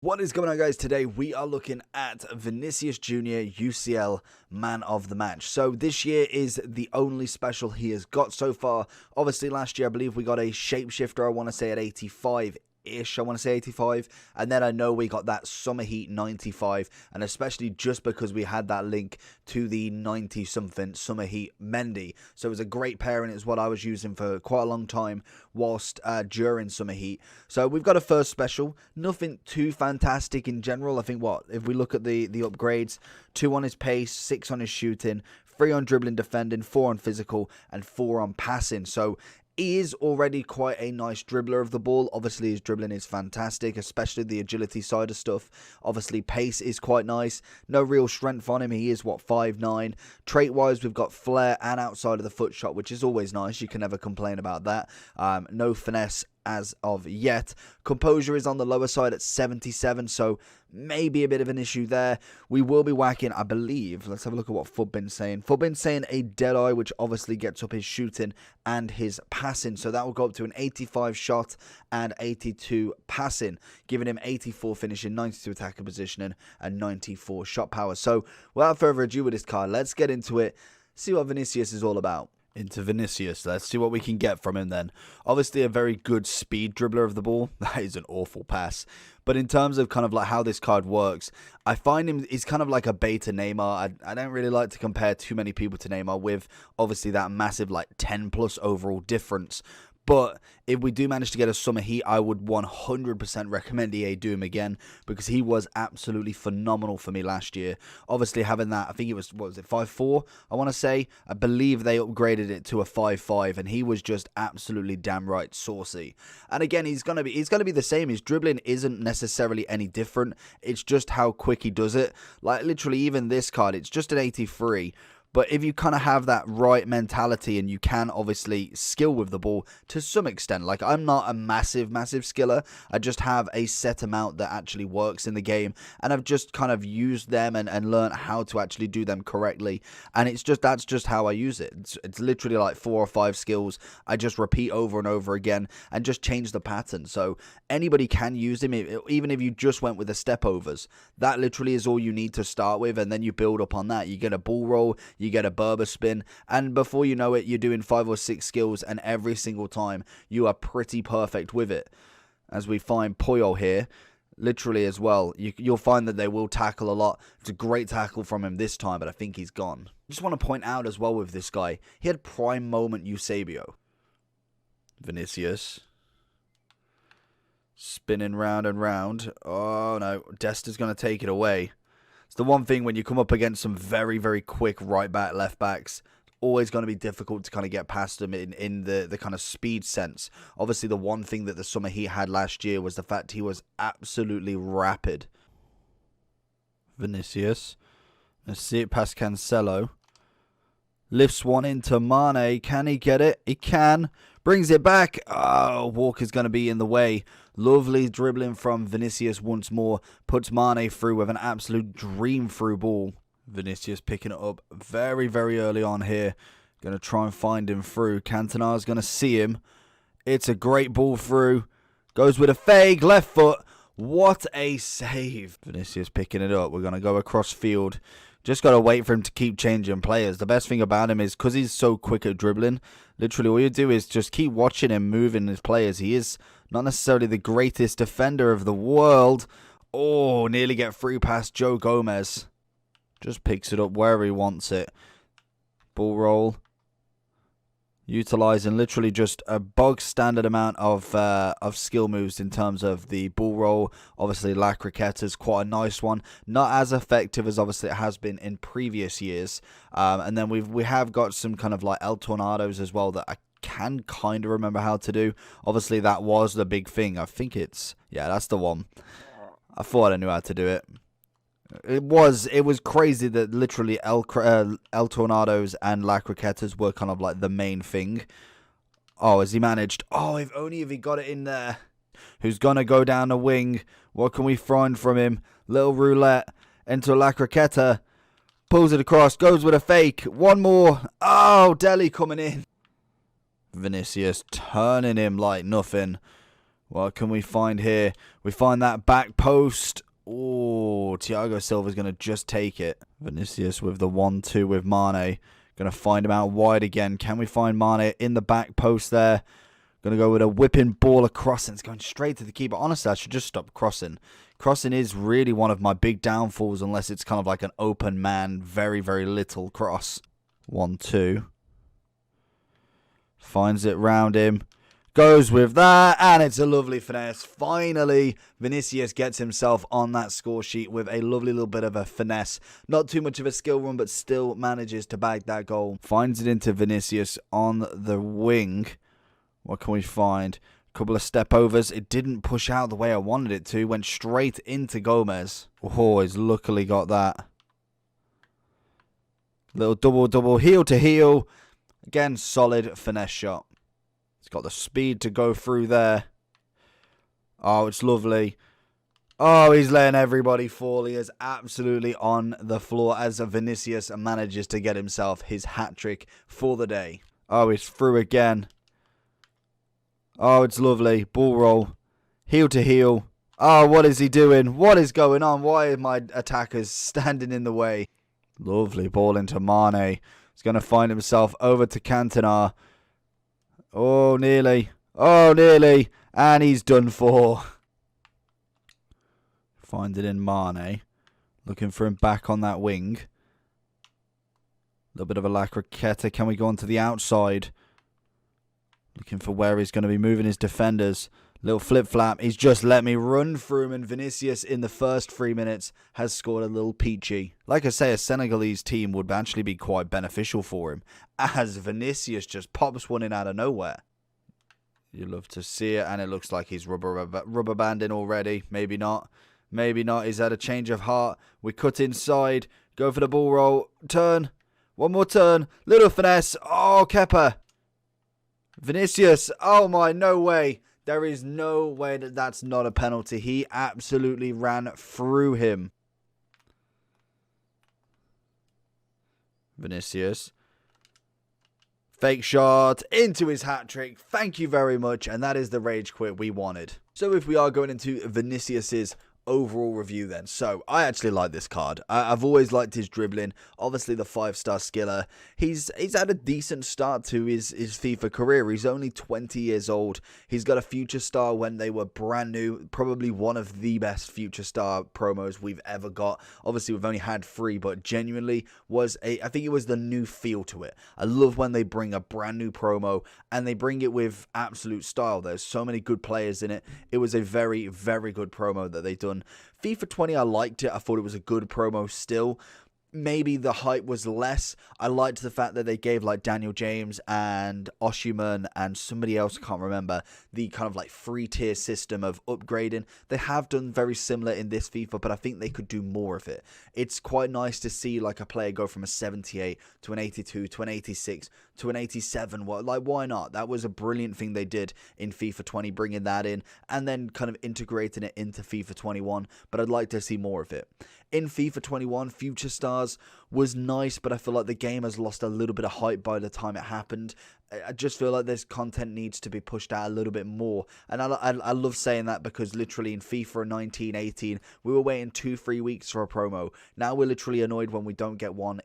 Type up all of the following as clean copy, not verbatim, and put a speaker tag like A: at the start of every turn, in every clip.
A: What is going on, guys? Today we are looking at Vinicius Jr. UCL Man of the Match. So this year is the only special he has got so far. Obviously last year I believe we got a shapeshifter, I want to say at 85-ish, I want to say 85, and then I know we got that Summer Heat 95, and especially just because we had that link to the 90 something Summer Heat Mendy, so it was a great pairing. It's what I was using for quite a long time whilst during Summer Heat. So we've got a first special, nothing too fantastic in general. I think if we look at the upgrades, 2 on his pace, 6 on his shooting, 3 on dribbling defending, 4 on physical, and 4 on passing. So he is already quite a nice dribbler of the ball. Obviously, his dribbling is fantastic, especially the agility side of stuff. Obviously, pace is quite nice. No real strength on him. He is, 5'9". Trait-wise, we've got flair and outside of the foot shot, which is always nice. You can never complain about that. No finesse as of yet. Composure is on the lower side at 77, so maybe a bit of an issue there. We will be whacking, I believe, let's have a look at what Fudbin's saying. Fudbin's saying a Deadeye, which obviously gets up his shooting and his passing, so that will go up to an 85 shot and 82 passing, giving him 84 finishing, 92 attacking positioning, and 94 shot power. So without further ado with this card, let's get into it, see what Vinicius is all about. Into Vinicius. Let's see what we can get from him then. Obviously a very good speed dribbler of the ball. That is an awful pass. But in terms of kind of like how this card works, I find him, he's kind of like a beta Neymar. I don't really like to compare too many people to Neymar with obviously that massive like 10 plus overall difference. But if we do manage to get a Summer Heat, I would 100% recommend EA do him again, because he was absolutely phenomenal for me last year. Obviously having that, I think it was, what was it, 5'4", I want to say. I believe they upgraded it to a 5'5", and he was just absolutely damn right saucy. And again, he's gonna be the same. His dribbling isn't necessarily any different. It's just how quick he does it. Like literally even this card, it's just an 83. But if you kind of have that right mentality and you can obviously skill with the ball to some extent, like I'm not a massive skiller, I just have a set amount that actually works in the game, and I've just kind of used them and learned how to actually do them correctly, and that's just how I use it. It's literally like 4 or 5 skills I just repeat over and over again and just change the pattern. So anybody can use him, even if you just went with the step overs. That literally is all you need to start with, and then you build up on that. You get a ball roll, you get a Berber spin, and before you know it, you're doing 5 or 6 skills, and every single time you are pretty perfect with it. As we find Puyol here, literally as well, you'll find that they will tackle a lot. It's a great tackle from him this time, but I think he's gone. I just want to point out as well with this guy, he had prime moment Eusebio. Vinicius. Spinning round and round. Oh no, Desta's going to take it away. It's the one thing when you come up against some very, very quick right back, left backs, it's always going to be difficult to kind of get past them in the kind of speed sense. Obviously, the one thing that the Summer Heat had last year was the fact he was absolutely rapid. Vinicius. Let's see it past Cancelo. Lifts one into Mane. Can he get it? He can. Brings it back. Oh, Walker's going to be in the way. Lovely dribbling from Vinicius once more. Puts Mane through with an absolute dream through ball. Vinicius picking it up very, very early on here. Going to try and find him through. Cantona's going to see him. It's a great ball through. Goes with a fake. Left foot. What a save. Vinicius picking it up. We're going to go across field. Just got to wait for him to keep changing players. The best thing about him is because he's so quick at dribbling, literally all you do is just keep watching him moving his players. He is not necessarily the greatest defender of the world. Oh, nearly get through past Joe Gomez. Just picks it up wherever he wants it. Ball roll. Utilizing literally just a bog standard amount of skill moves in terms of the ball roll. Obviously, La Croqueta is quite a nice one. Not as effective as obviously it has been in previous years. And then we have got some kind of like El Tornados as well that I can kind of remember how to do. Obviously, that was the big thing. I think it's, yeah, that's the one. I thought I knew how to do it. It was crazy that literally El Tornados and La Croquetas were kind of like the main thing. Oh, has he managed? Oh, if he got it in there. Who's going to go down the wing? What can we find from him? Little roulette into La Croqueta. Pulls it across. Goes with a fake. One more. Oh, Deli coming in. Vinicius turning him like nothing. What can we find here? We find that back post. Oh, Thiago Silva's going to just take it. Vinicius with the 1-2 with Mane. Going to find him out wide again. Can we find Mane in the back post there? Going to go with a whipping ball across, and it's going straight to the keeper. Honestly, I should just stop crossing. Crossing is really one of my big downfalls, unless it's kind of like an open man, very, very little cross. 1-2. Finds it round him. Goes with that, and it's a lovely finesse. Finally, Vinicius gets himself on that score sheet with a lovely little bit of a finesse. Not too much of a skill run, but still manages to bag that goal. Finds it into Vinicius on the wing. What can we find? A couple of step overs. It didn't push out the way I wanted it to. Went straight into Gomez. Oh, he's luckily got that. Little double heel to heel. Again, solid finesse shot. He's got the speed to go through there. Oh, it's lovely. Oh, he's letting everybody fall. He is absolutely on the floor as Vinicius manages to get himself his hat-trick for the day. Oh, he's through again. Oh, it's lovely. Ball roll. Heel to heel. Oh, what is he doing? What is going on? Why are my attackers standing in the way? Lovely ball into Mane. He's going to find himself over to Cantona. Oh, nearly. Oh, nearly. And he's done for. Find it in Mane. Looking for him back on that wing. A little bit of a La Croqueta. Can we go on to the outside? Looking for where he's going to be moving his defenders. Little flip-flap. He's just let me run through him. And Vinicius, in the first 3 minutes, has scored a little peachy. Like I say, a Senegalese team would actually be quite beneficial for him, as Vinicius just pops one in out of nowhere. You love to see it, and it looks like he's rubber banding already. Maybe not. Maybe not. He's had a change of heart. We cut inside. Go for the ball roll. Turn. One more turn. Little finesse. Oh, Kepa. Vinicius. Oh, my. No way. There is no way that that's not a penalty. He absolutely ran through him. Vinicius. Fake shot into his hat-trick. Thank you very much. And that is the rage quit we wanted. So if we are going into Vinicius's overall review then. So I actually like this card. I've always liked his dribbling. Obviously the 5-star skiller. He's had a decent start to his FIFA career. He's only 20 years old. He's got a future star when they were brand new. Probably one of the best future star promos we've ever got. Obviously we've only had 3, but genuinely was I think it was the new feel to it. I love when they bring a brand new promo and they bring it with absolute style. There's so many good players in it. It was a very, very good promo that they done. FIFA 20, I liked it. I thought it was a good promo still. Maybe the hype was less. I liked the fact that they gave like Daniel James and Osimhen and somebody else, I can't remember, the kind of like 3-tier system of upgrading. They have done very similar in this FIFA, but I think they could do more of it. It's quite nice to see like a player go from a 78 to an 82 to an 86 to an 87. Like, why not? That was a brilliant thing they did in FIFA 20, bringing that in and then kind of integrating it into FIFA 21, but I'd like to see more of it. In FIFA 21, Future Stars was nice, but I feel like the game has lost a little bit of hype by the time it happened. I just feel like this content needs to be pushed out a little bit more. And I love saying that because literally in FIFA 19, 18, we were waiting 2-3 weeks for a promo. Now we're literally annoyed when we don't get one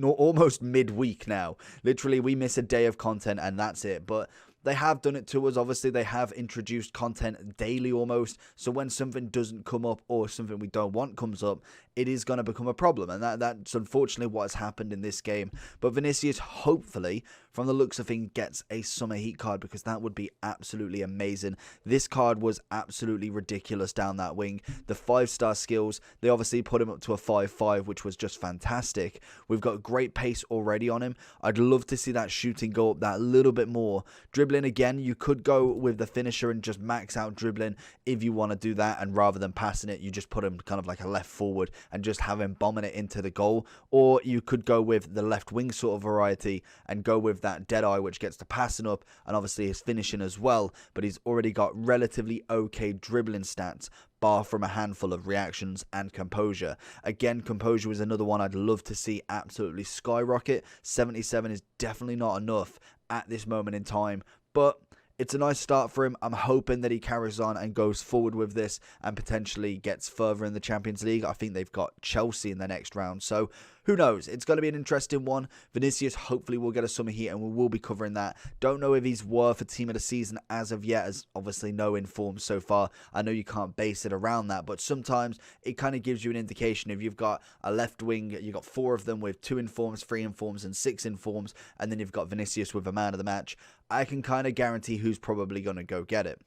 A: almost midweek now. Literally, we miss a day of content and that's it. But they have done it to us. Obviously, they have introduced content daily almost. So when something doesn't come up or something we don't want comes up, it is going to become a problem. And that's unfortunately what has happened in this game. But Vinicius, hopefully, from the looks of things, gets a Summer Heat card because that would be absolutely amazing. This card was absolutely ridiculous down that wing. The 5-star skills, they obviously put him up to a 5-5, which was just fantastic. We've got great pace already on him. I'd love to see that shooting go up that little bit more. Dribbling again, you could go with the finisher and just max out dribbling if you want to do that, and rather than passing it, you just put him kind of like a left forward and just have him bombing it into the goal. Or you could go with the left wing sort of variety and go with that Deadeye, which gets the passing up and obviously his finishing as well, but he's already got relatively okay dribbling stats, bar from a handful of reactions and composure. Again, composure is another one I'd love to see absolutely skyrocket. 77 is definitely not enough at this moment in time, but it's a nice start for him. I'm hoping that he carries on and goes forward with this and potentially gets further in the Champions League. I think they've got Chelsea in the next round, so who knows? It's going to be an interesting one. Vinicius hopefully will get a summer heat, and we will be covering that. Don't know if he's worth a team of the season as of yet, as obviously no informs so far. I know you can't base it around that, but sometimes it kind of gives you an indication. If you've got a left wing, you've got 4 of them with 2 informs, 3 informs, and 6 informs, and then you've got Vinicius with a man of the match, I can kind of guarantee who's probably going to go get it.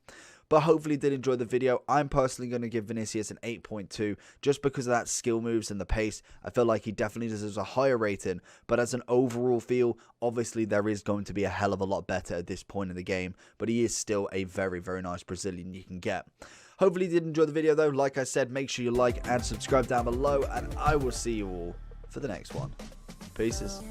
A: But hopefully you did enjoy the video. I'm personally going to give Vinicius an 8.2 just because of that skill moves and the pace. I feel like he definitely deserves a higher rating. But as an overall feel, obviously there is going to be a hell of a lot better at this point in the game. But he is still a very, very nice Brazilian you can get. Hopefully you did enjoy the video though. Like I said, make sure you like and subscribe down below. And I will see you all for the next one. Peace.